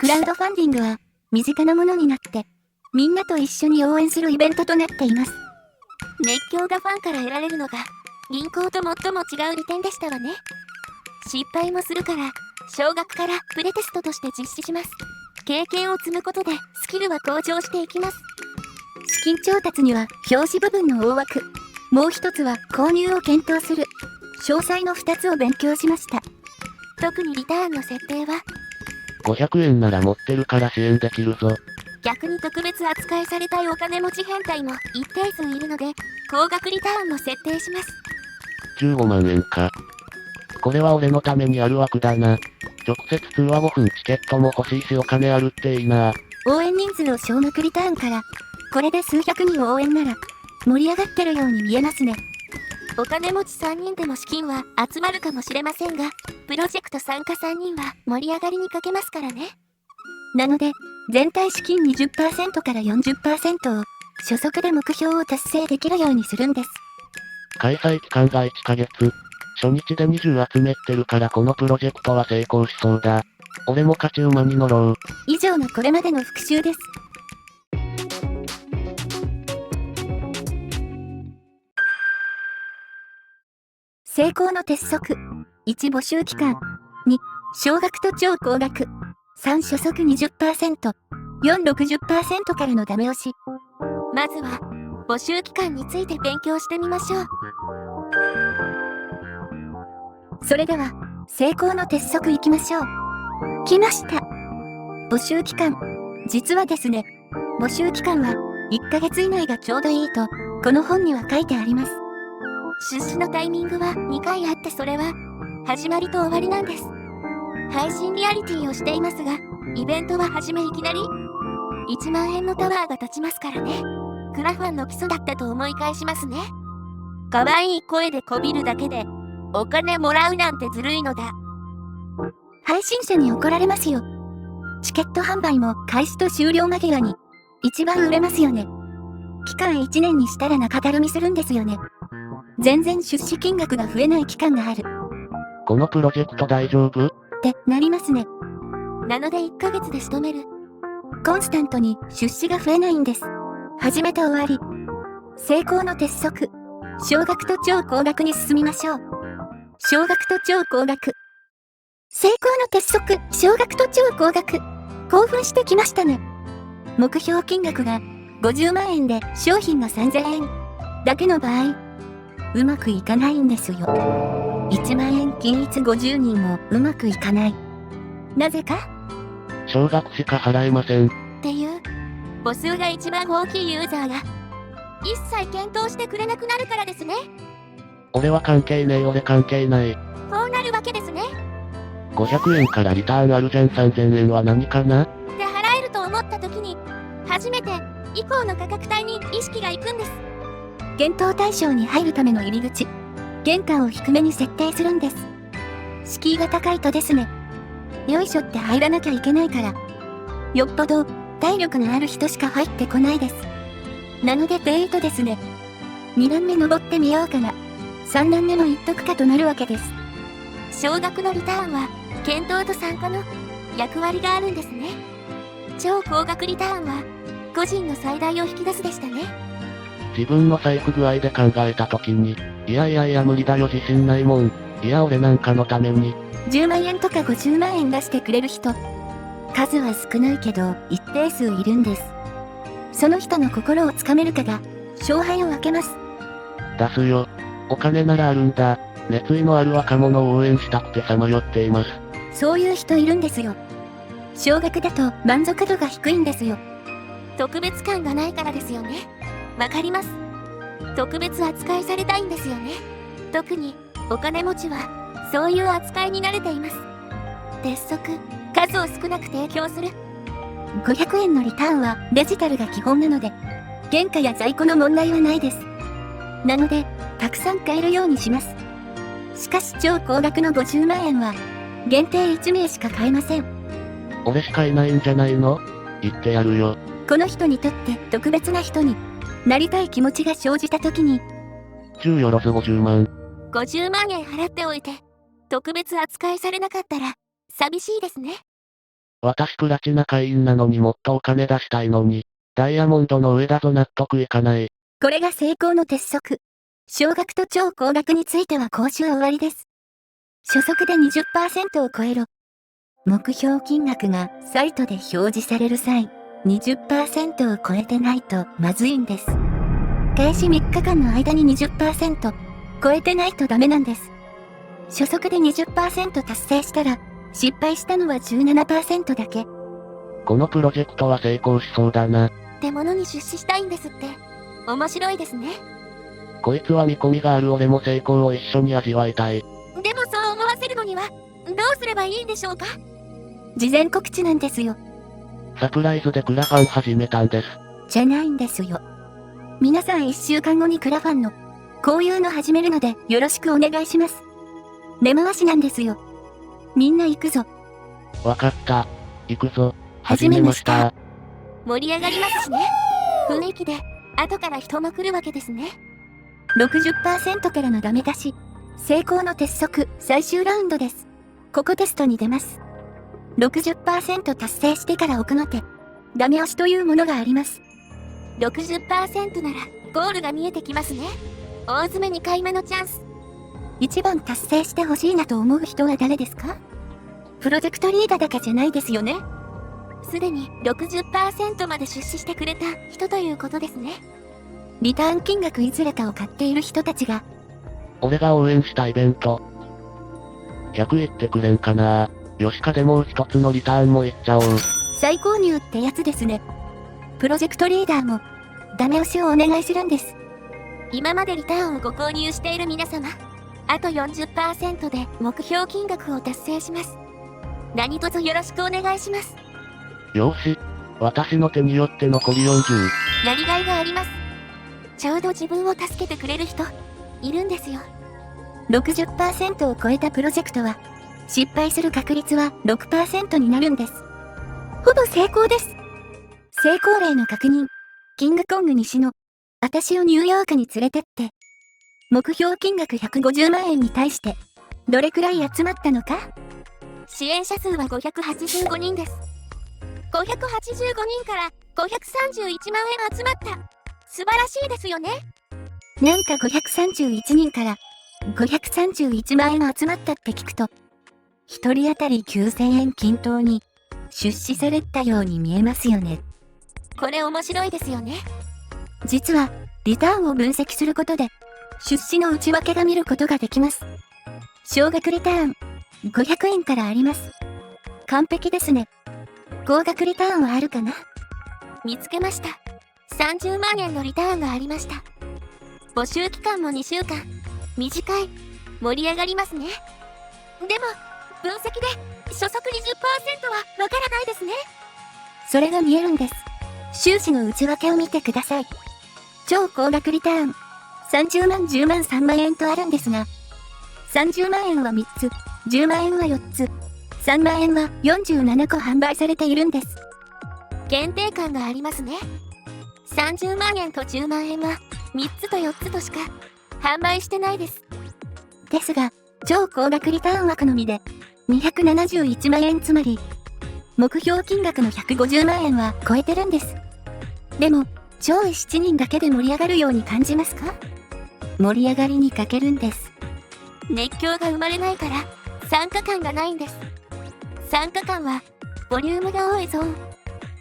クラウドファンディングは身近なものになってみんなと一緒に応援するイベントとなっています。熱狂がファンから得られるのが銀行と最も違う利点でしたわね。失敗もするから少額からプレテストとして実施します。経験を積むことでスキルは向上していきます。資金調達には表示部分の大枠、もう一つは購入を検討する詳細の2つを勉強しました。特にリターンの設定は500円なら持ってるから支援できるぞ。逆に特別扱いされたいお金持ち変態も一定数いるので高額リターンも設定します。15万円か。これは俺のためにある枠だな。直接通話5分チケットも欲しいしお金あるっていいな。応援人数を少額リターンからこれで数百人応援なら盛り上がってるように見えますね。お金持ち3人でも資金は集まるかもしれませんが、プロジェクト参加3人は盛り上がりに欠けますからね。なので、全体資金 20% から 40% を初速で目標を達成できるようにするんです。開催期間が1ヶ月。初日で20集めってるからこのプロジェクトは成功しそうだ。俺も勝ち馬に乗ろう。以上がこれまでの復習です。成功の鉄則。1、募集期間。2、少額と超高額。3、初速 20%。4、60% からのダメ押し。まずは、募集期間について勉強してみましょう。それでは、成功の鉄則いきましょう。来ました。募集期間。実はですね、募集期間は1ヶ月以内がちょうどいいと、この本には書いてあります。出資のタイミングは2回あってそれは、始まりと終わりなんです。配信リアリティをしていますが、イベントは始めいきなり、1万円のタワーが立ちますからね。クラファンの基礎だったと思い返しますね。可愛い声でこびるだけで、お金もらうなんてずるいのだ。配信者に怒られますよ。チケット販売も開始と終了間際に一番売れますよね。期間1年にしたら中だるみするんですよね。全然出資金額が増えない期間がある。このプロジェクト大丈夫？ってなりますね。なので1ヶ月で仕留める。コンスタントに出資が増えないんです。始めた終わり。成功の鉄則。少額と超高額に進みましょう。少額と超高額。成功の鉄則、少額と超高額。興奮してきましたね。目標金額が50万円で商品が3000円だけの場合、うまくいかないんですよ。1万円均一50人もうまくいかない。なぜか？少額しか払えません。っていう、母数が一番大きいユーザーが、一切検討してくれなくなるからですね。俺は関係ねえ。俺関係ない。こうなるわけですね。500円からリターンあるじゃん。3000円は何かな？で払えると思った時に、初めて以降の価格帯に意識がいくんです。検討対象に入るための入り口。玄関を低めに設定するんです。敷居が高いとですね、よいしょって入らなきゃいけないから、よっぽど体力のある人しか入ってこないです。なのでペイとですね、2段目登ってみようかな、3段目も行っとくかとなるわけです。少額のリターンは、検討と参加の役割があるんですね。超高額リターンは、個人の最大を引き出すでしたね。自分の財布具合で考えた時に、いやいやいや無理だよ自信ないもん。いや俺なんかのために。10万円とか50万円出してくれる人。数は少ないけど一定数いるんです。その人の心をつかめるかが勝敗を分けます。出すよ。お金ならあるんだ。熱意のある若者を応援したくてさまよっています。そういう人いるんですよ。少額だと満足度が低いんですよ。特別感がないからですよね。わかります。特別扱いされたいんですよね。特にお金持ちはそういう扱いに慣れています。鉄則、数を少なく提供する。500円のリターンはデジタルが基本なので、原価や在庫の問題はないです。なので、たくさん買えるようにします。しかし超高額の50万円は、限定1名しか買えません。俺しかいないんじゃないの？言ってやるよ。この人にとって特別な人になりたい気持ちが生じた時に、10よろず50万。50万円払っておいて、特別扱いされなかったら、寂しいですね。私プラチナ会員なのにもっとお金出したいのに。ダイヤモンドの上だぞ納得いかない。これが成功の鉄則。少額と超高額については講習終わりです。初速で 20% を超えろ。目標金額がサイトで表示される際、20% を超えてないとまずいんです。開始3日間の間に 20% 超えてないとダメなんです。初速で 20% 達成したら、失敗したのは 17% だけ。このプロジェクトは成功しそうだな。ってものに出資したいんですって。面白いですね。こいつは見込みがある俺も成功を一緒に味わいたい。でもそう思わせるのには、どうすればいいんでしょうか？事前告知なんですよ。サプライズでクラファン始めたんです。じゃないんですよ。皆さん1週間後にクラファンの、こういうの始めるのでよろしくお願いします。根回しなんですよ。みんな行くぞ。わかった。行くぞ。始めました。盛り上がりますしね。雰囲気で、後から人も来るわけですね。60% からのダメ出し。成功の鉄則、最終ラウンドです。ここテストに出ます。60% 達成してから奥の手。ダメ押しというものがあります。60% なら、ゴールが見えてきますね。大詰め2回目のチャンス。一番達成してほしいなと思う人は誰ですか？プロジェクトリーダーだけじゃないですよね。すでに 60% まで出資してくれた人ということですね。リターン金額いずれかを買っている人たちが、俺が応援したイベント。100言ってくれんかな。よしかでもう一つのリターンも言っちゃおう。再購入ってやつですね。プロジェクトリーダーも、ダメ押しをお願いするんです。今までリターンをご購入している皆様、あと 40% で目標金額を達成します。何卒よろしくお願いします。よーし。私の手によって残り40。やりがいがあります。ちょうど自分を助けてくれる人、いるんですよ。60% を超えたプロジェクトは、失敗する確率は 6% になるんです。ほぼ成功です。成功例の確認。キングコング西野。私をニューヨークに連れてって。目標金額150万円に対して、どれくらい集まったのか？支援者数は585人です。585人から531万円集まった。素晴らしいですよね。なんか531人から531万円集まったって聞くと、一人当たり9000円均等に出資されたように見えますよね。これ面白いですよね。実は、リターンを分析することで、出資の内訳が見ることができます。少額リターン、500円からあります。完璧ですね。高額リターンはあるかな？見つけました。30万円のリターンがありました。募集期間も2週間。短い。盛り上がりますね。でも、分析で初速 20% はわからないですね。それが見えるんです。収支の内訳を見てください。超高額リターン。30万、10万、3万円とあるんですが、30万円は3つ、10万円は4つ、3万円は47個販売されているんです。限定感がありますね。30万円と10万円は3つと4つとしか販売してないです。ですが、超高額リターン枠のみで271万円つまり、目標金額の150万円は超えてるんです。でも、上位7人だけで盛り上がるように感じますか？盛り上がりに欠けるんです。熱狂が生まれないから参加感がないんです。参加感はボリュームが多いゾーン、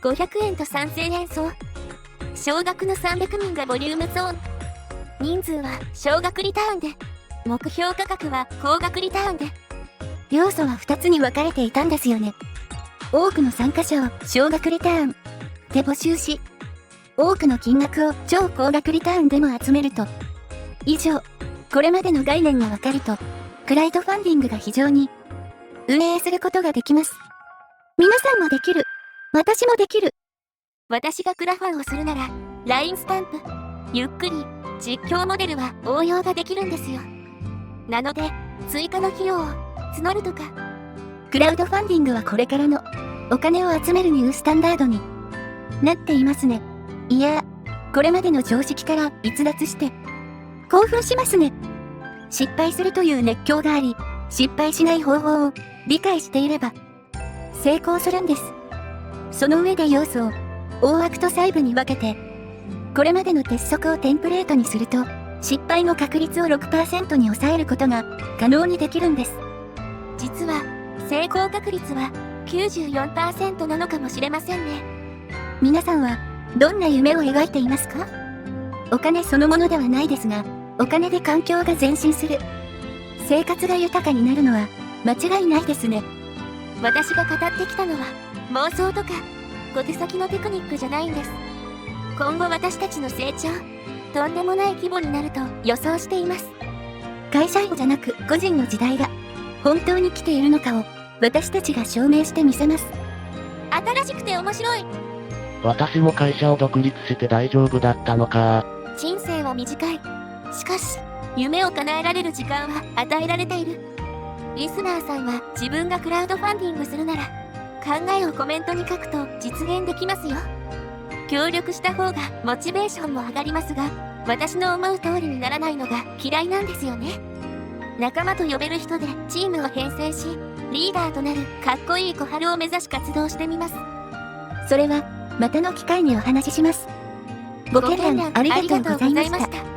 500円と3000円層、少額の300人がボリュームゾーン、人数は少額リターンで、目標価格は高額リターンで、要素は2つに分かれていたんですよね。多くの参加者を少額リターンで募集し、多くの金額を超高額リターンでも集めると、以上、これまでの概念がわかると、クラウドファンディングが非常に運営することができます。皆さんもできる。私もできる。私がクラファンをするなら、LINE スタンプ、ゆっくり、実況モデルは応用ができるんですよ。なので、追加の費用を募るとか。クラウドファンディングはこれからのお金を集めるニュースタンダードになっていますね。いや、これまでの常識から逸脱して、興奮しますね。失敗するという熱狂があり、失敗しない方法を理解していれば、成功するんです。その上で要素を大枠と細部に分けて、これまでの鉄則をテンプレートにすると、失敗の確率を 6% に抑えることが可能にできるんです。実は、成功確率は 94% なのかもしれませんね。皆さんはどんな夢を描いていますか？お金そのものではないですが、お金で環境が前進する。生活が豊かになるのは間違いないですね。私が語ってきたのは妄想とか小手先のテクニックじゃないんです。今後私たちの成長、とんでもない規模になると予想しています。会社員じゃなく個人の時代が本当に来ているのかを私たちが証明してみせます。新しくて面白い。私も会社を独立して大丈夫だったのか。人生は短い。しかし、夢を叶えられる時間は与えられている。リスナーさんは自分がクラウドファンディングするなら、考えをコメントに書くと実現できますよ。協力した方がモチベーションも上がりますが、私の思う通りにならないのが嫌いなんですよね。仲間と呼べる人でチームを編成し、リーダーとなるかっこいい小春を目指し活動してみます。それはまたの機会にお話しします。ご見覧ありがとうございました。